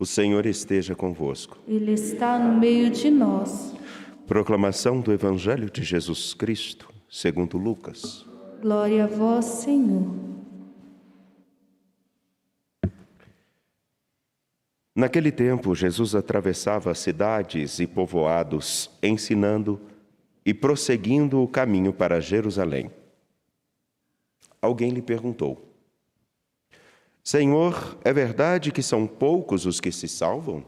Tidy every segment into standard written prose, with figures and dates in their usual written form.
O Senhor esteja convosco. Ele está no meio de nós. Proclamação do Evangelho de Jesus Cristo, segundo Lucas. Glória a vós, Senhor. Naquele tempo, Jesus atravessava cidades e povoados, ensinando e prosseguindo o caminho para Jerusalém. Alguém lhe perguntou: Senhor, é verdade que são poucos os que se salvam?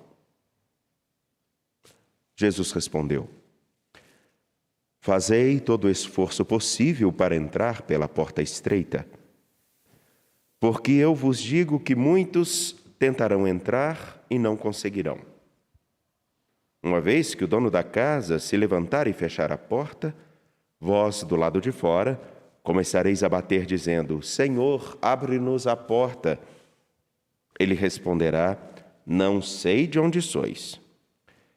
Jesus respondeu: Fazei todo o esforço possível para entrar pela porta estreita, porque eu vos digo que muitos tentarão entrar e não conseguirão. Uma vez que o dono da casa se levantar e fechar a porta, vós, do lado de fora, começareis a bater, dizendo: Senhor, abre-nos a porta. Ele responderá: Não sei de onde sois.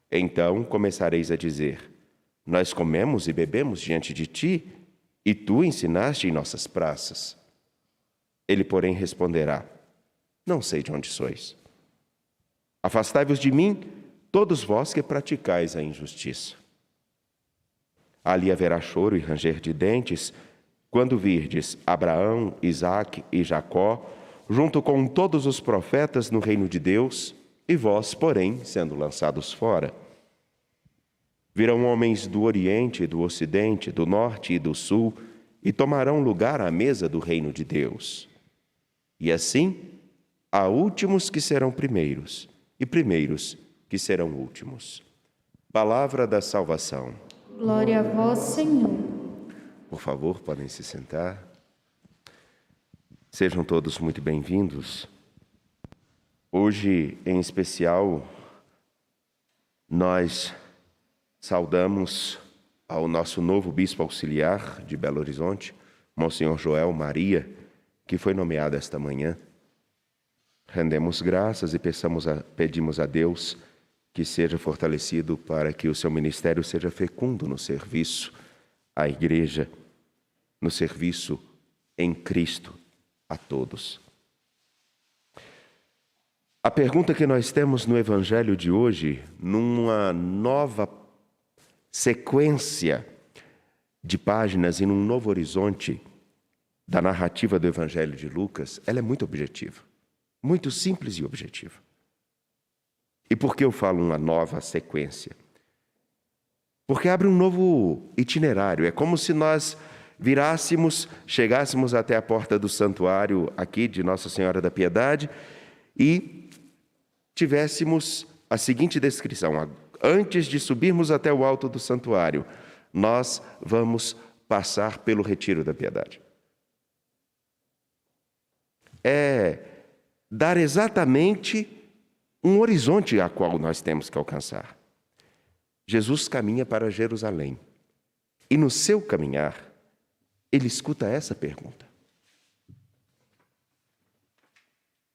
Então começareis a dizer: Nós comemos e bebemos diante de ti, e tu ensinaste em nossas praças. Ele, porém, responderá: Não sei de onde sois. Afastai-vos de mim, todos vós que praticais a injustiça. Ali haverá choro e ranger de dentes, quando virdes Abraão, Isaque e Jacó, junto com todos os profetas no reino de Deus, e vós, porém, sendo lançados fora. Virão homens do Oriente, do Ocidente, do Norte e do Sul, e tomarão lugar à mesa do reino de Deus. E assim, há últimos que serão primeiros, e primeiros que serão últimos. Palavra da salvação. Glória a vós, Senhor. Por favor, podem se sentar. Sejam todos muito bem-vindos. Hoje, em especial, nós saudamos ao nosso novo bispo auxiliar de Belo Horizonte, Monsenhor Joel Maria, que foi nomeado esta manhã. Rendemos graças e pedimos a Deus que seja fortalecido para que o seu ministério seja fecundo no serviço à Igreja, no serviço em Cristo a todos. A pergunta que nós temos no Evangelho de hoje, numa nova sequência de páginas e num novo horizonte da narrativa do Evangelho de Lucas, ela é muito objetiva, muito simples e objetiva. E por que eu falo uma nova sequência? Porque abre um novo itinerário. É como se nós chegássemos até a porta do santuário aqui de Nossa Senhora da Piedade e tivéssemos a seguinte descrição: antes de subirmos até o alto do santuário, nós vamos passar pelo Retiro da Piedade. É dar exatamente um horizonte a qual nós temos que alcançar. Jesus caminha para Jerusalém e no seu caminhar, ele escuta essa pergunta: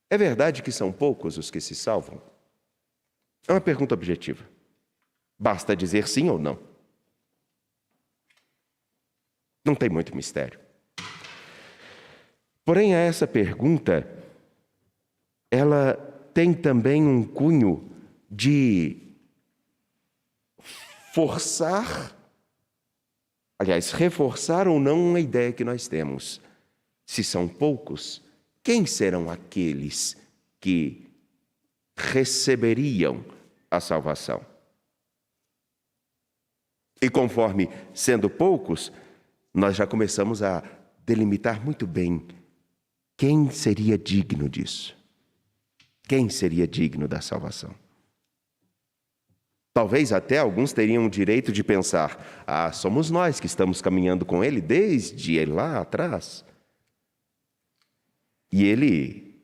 é verdade que são poucos os que se salvam? É uma pergunta objetiva. Basta dizer sim ou não. Não tem muito mistério. Porém, essa pergunta, ela tem também um cunho de reforçar ou não uma ideia que nós temos. Se são poucos, quem serão aqueles que receberiam a salvação? E conforme sendo poucos, nós já começamos a delimitar muito bem quem seria digno disso. Quem seria digno da salvação? Talvez até alguns teriam o direito de pensar: somos nós que estamos caminhando com ele desde lá atrás. E ele,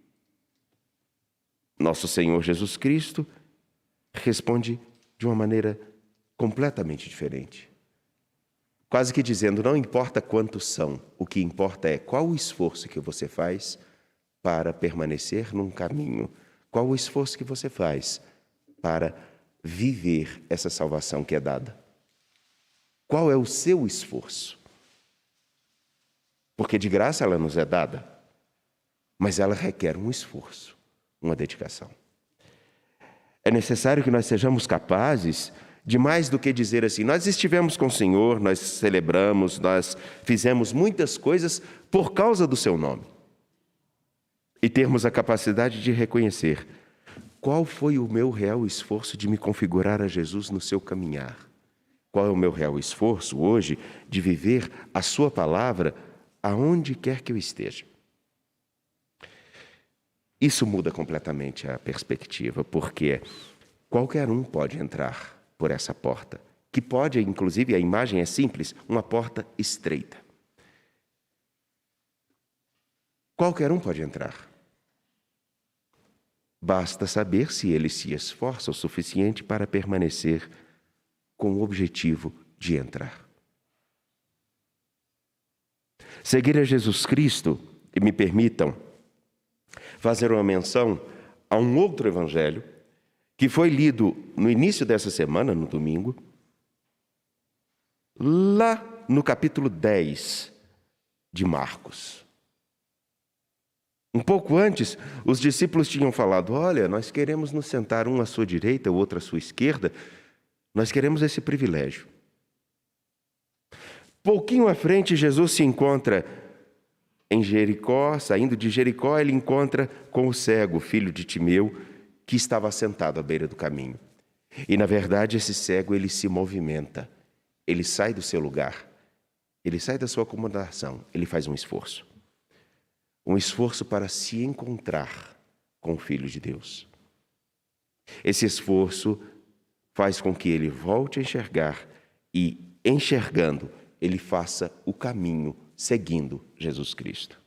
nosso Senhor Jesus Cristo, responde de uma maneira completamente diferente. Quase que dizendo: não importa quantos são, o que importa é qual o esforço que você faz para permanecer num caminho. Qual o esforço que você faz para viver essa salvação que é dada? Qual é o seu esforço? Porque de graça ela nos é dada, mas ela requer um esforço, uma dedicação. É necessário que nós sejamos capazes de mais do que dizer assim, nós estivemos com o Senhor, nós celebramos, nós fizemos muitas coisas por causa do seu nome. E termos a capacidade de reconhecer qual foi o meu real esforço de me configurar a Jesus no seu caminhar. Qual é o meu real esforço hoje de viver a sua palavra aonde quer que eu esteja. Isso muda completamente a perspectiva, porque qualquer um pode entrar por essa porta, que pode, inclusive, a imagem é simples, uma porta estreita. Qualquer um pode entrar. Basta saber se ele se esforça o suficiente para permanecer com o objetivo de entrar. Seguir a Jesus Cristo, e me permitam fazer uma menção a um outro evangelho que foi lido no início dessa semana, no domingo, lá no capítulo 10 de Marcos. Um pouco antes, os discípulos tinham falado, olha, nós queremos nos sentar um à sua direita, o outro à sua esquerda, nós queremos esse privilégio. Pouquinho à frente, Jesus se encontra em Jericó, saindo de Jericó, ele encontra com o cego, filho de Timeu, que estava sentado à beira do caminho. E, na verdade, esse cego, ele se movimenta, ele sai do seu lugar, ele sai da sua acomodação, ele faz um esforço para se encontrar com o Filho de Deus. Esse esforço faz com que ele volte a enxergar e, enxergando, ele faça o caminho seguindo Jesus Cristo.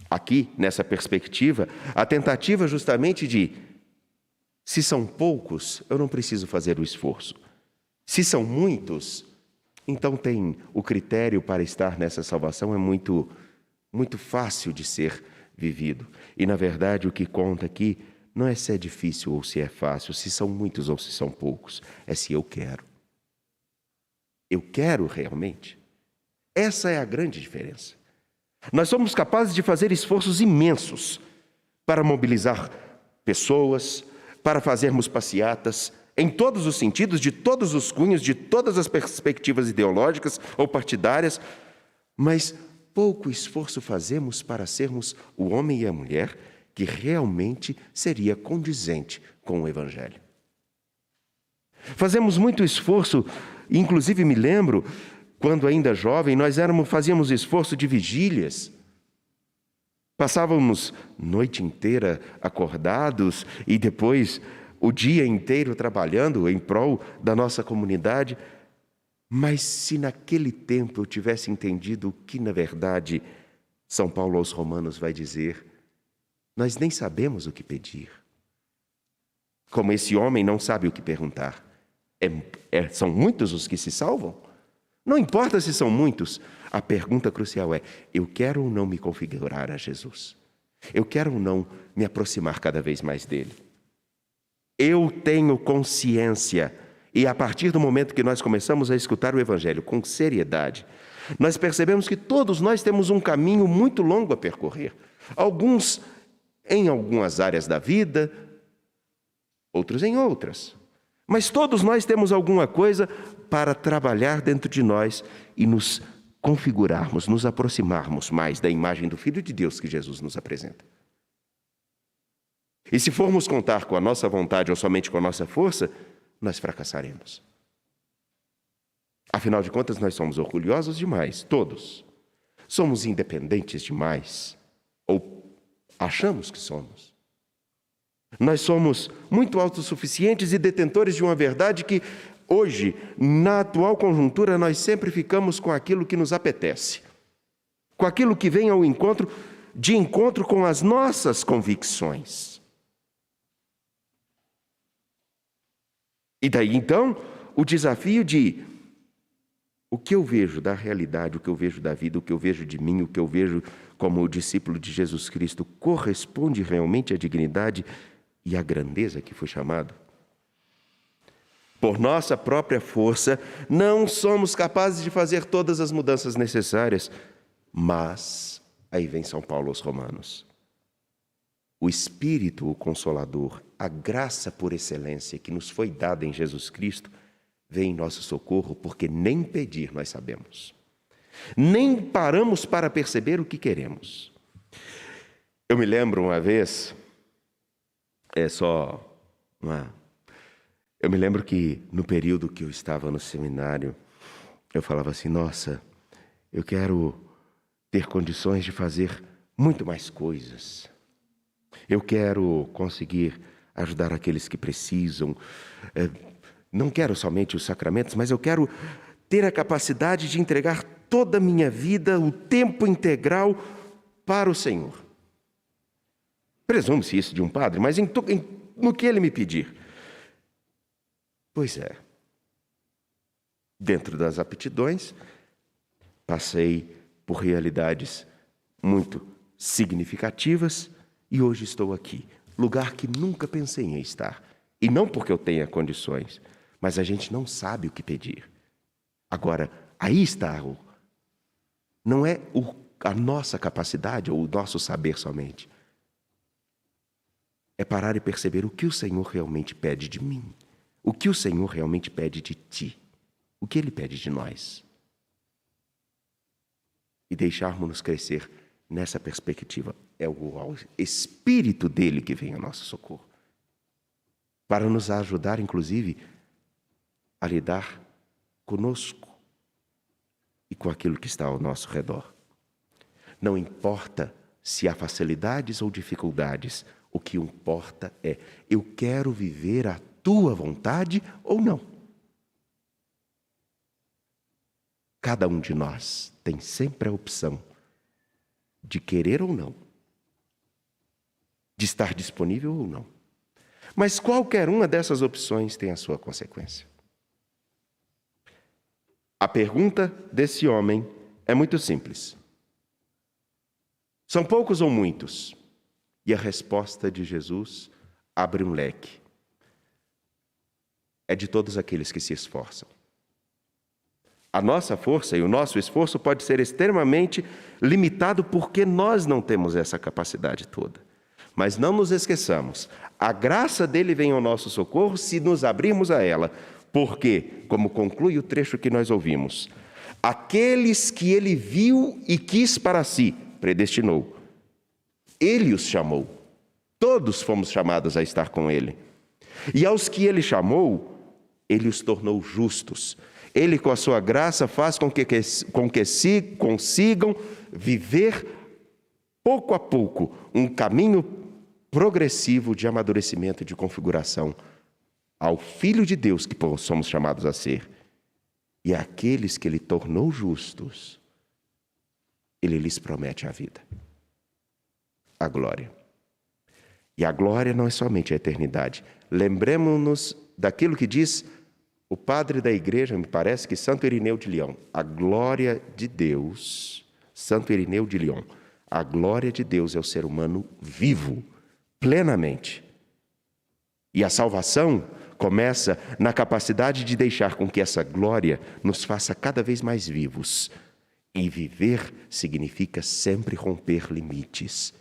Aqui, nessa perspectiva, a tentativa justamente de, se são poucos, eu não preciso fazer o esforço. Se são muitos, então tem o critério para estar nessa salvação é muito fácil de ser vivido. E, na verdade, o que conta aqui não é se é difícil ou se é fácil, se são muitos ou se são poucos, é se eu quero. Eu quero realmente. Essa é a grande diferença. Nós somos capazes de fazer esforços imensos para mobilizar pessoas, para fazermos passeatas, em todos os sentidos, de todos os cunhos, de todas as perspectivas ideológicas ou partidárias, mas pouco esforço fazemos para sermos o homem e a mulher que realmente seria condizente com o Evangelho. Fazemos muito esforço, inclusive me lembro, quando ainda jovem, nós fazíamos esforço de vigílias. Passávamos noite inteira acordados e depois o dia inteiro trabalhando em prol da nossa comunidade. Mas se naquele tempo eu tivesse entendido o que, na verdade, São Paulo aos Romanos vai dizer, nós nem sabemos o que pedir. Como esse homem não sabe o que perguntar. São muitos os que se salvam? Não importa se são muitos, a pergunta crucial é, eu quero ou não me configurar a Jesus? Eu quero ou não me aproximar cada vez mais dele? Eu tenho consciência, e a partir do momento que nós começamos a escutar o Evangelho com seriedade, nós percebemos que todos nós temos um caminho muito longo a percorrer. Alguns em algumas áreas da vida, outros em outras. Mas todos nós temos alguma coisa para trabalhar dentro de nós e nos configurarmos, nos aproximarmos mais da imagem do Filho de Deus que Jesus nos apresenta. E se formos contar com a nossa vontade ou somente com a nossa força, nós fracassaremos. Afinal de contas, nós somos orgulhosos demais, todos. Somos independentes demais, ou achamos que somos. Nós somos muito autossuficientes e detentores de uma verdade que, hoje, na atual conjuntura, nós sempre ficamos com aquilo que nos apetece, com aquilo que vem ao encontro, de encontro com as nossas convicções. E daí, então, o desafio de o que eu vejo da realidade, o que eu vejo da vida, o que eu vejo de mim, o que eu vejo como discípulo de Jesus Cristo, corresponde realmente à dignidade e à grandeza que foi chamado? Por nossa própria força, não somos capazes de fazer todas as mudanças necessárias, mas, aí vem São Paulo aos Romanos, o Espírito, o Consolador, a graça por excelência que nos foi dada em Jesus Cristo, vem em nosso socorro, porque nem pedir nós sabemos. Nem paramos para perceber o que queremos. Eu me lembro uma vez, eu me lembro que no período que eu estava no seminário, eu falava assim, nossa, eu quero ter condições de fazer muito mais coisas. Eu quero conseguir ajudar aqueles que precisam. Não quero somente os sacramentos, mas eu quero ter a capacidade de entregar toda a minha vida, o tempo integral para o Senhor. Presume-se isso de um padre, mas no que ele me pedir? Pois é. Dentro das aptidões, passei por realidades muito significativas e hoje estou aqui, lugar que nunca pensei em estar. E não porque eu tenha condições, mas a gente não sabe o que pedir. Agora, aí está não é a nossa capacidade ou o nosso saber somente. É parar e perceber o que o Senhor realmente pede de mim. O que o Senhor realmente pede de ti. O que Ele pede de nós. E deixarmos-nos crescer nessa perspectiva. É o Espírito dele que vem ao nosso socorro. Para nos ajudar, inclusive, a lidar conosco e com aquilo que está ao nosso redor. Não importa se há facilidades ou dificuldades, o que importa é, eu quero viver a tua vontade ou não. Cada um de nós tem sempre a opção de querer ou não, de estar disponível ou não. Mas qualquer uma dessas opções tem a sua consequência. A pergunta desse homem é muito simples. São poucos ou muitos? E a resposta de Jesus abre um leque. É de todos aqueles que se esforçam. A nossa força e o nosso esforço pode ser extremamente limitado porque nós não temos essa capacidade toda. Mas não nos esqueçamos, a graça dele vem ao nosso socorro se nos abrirmos a ela. Porque, como conclui o trecho que nós ouvimos, aqueles que ele viu e quis para si, predestinou. Ele os chamou. Todos fomos chamados a estar com ele. E aos que ele chamou, ele os tornou justos. Ele, com a sua graça, faz com que consigam viver, pouco a pouco, um caminho progressivo de amadurecimento e de configuração ao Filho de Deus que somos chamados a ser. E aqueles que ele tornou justos, ele lhes promete a vida, a glória. E a glória não é somente a eternidade. Lembremos-nos daquilo que diz o padre da igreja, me parece que Santo Irineu de Lyon, a glória de Deus, Santo Irineu de Lyon, a glória de Deus é o ser humano vivo, plenamente. E a salvação começa na capacidade de deixar com que essa glória nos faça cada vez mais vivos. E viver significa sempre romper limites,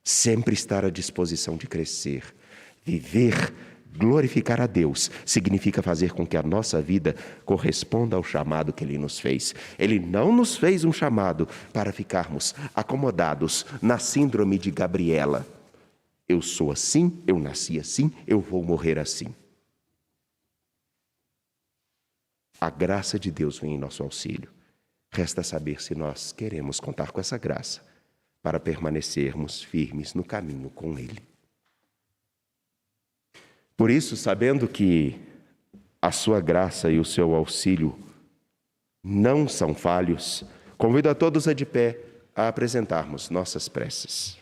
sempre estar à disposição de crescer. Viver, glorificar a Deus, significa fazer com que a nossa vida corresponda ao chamado que Ele nos fez. Ele não nos fez um chamado para ficarmos acomodados na síndrome de Gabriela. Eu sou assim, eu nasci assim, eu vou morrer assim. A graça de Deus vem em nosso auxílio. Resta saber se nós queremos contar com essa graça para permanecermos firmes no caminho com Ele. Por isso, sabendo que a sua graça e o seu auxílio não são falhos, convido a todos a de pé a apresentarmos nossas preces.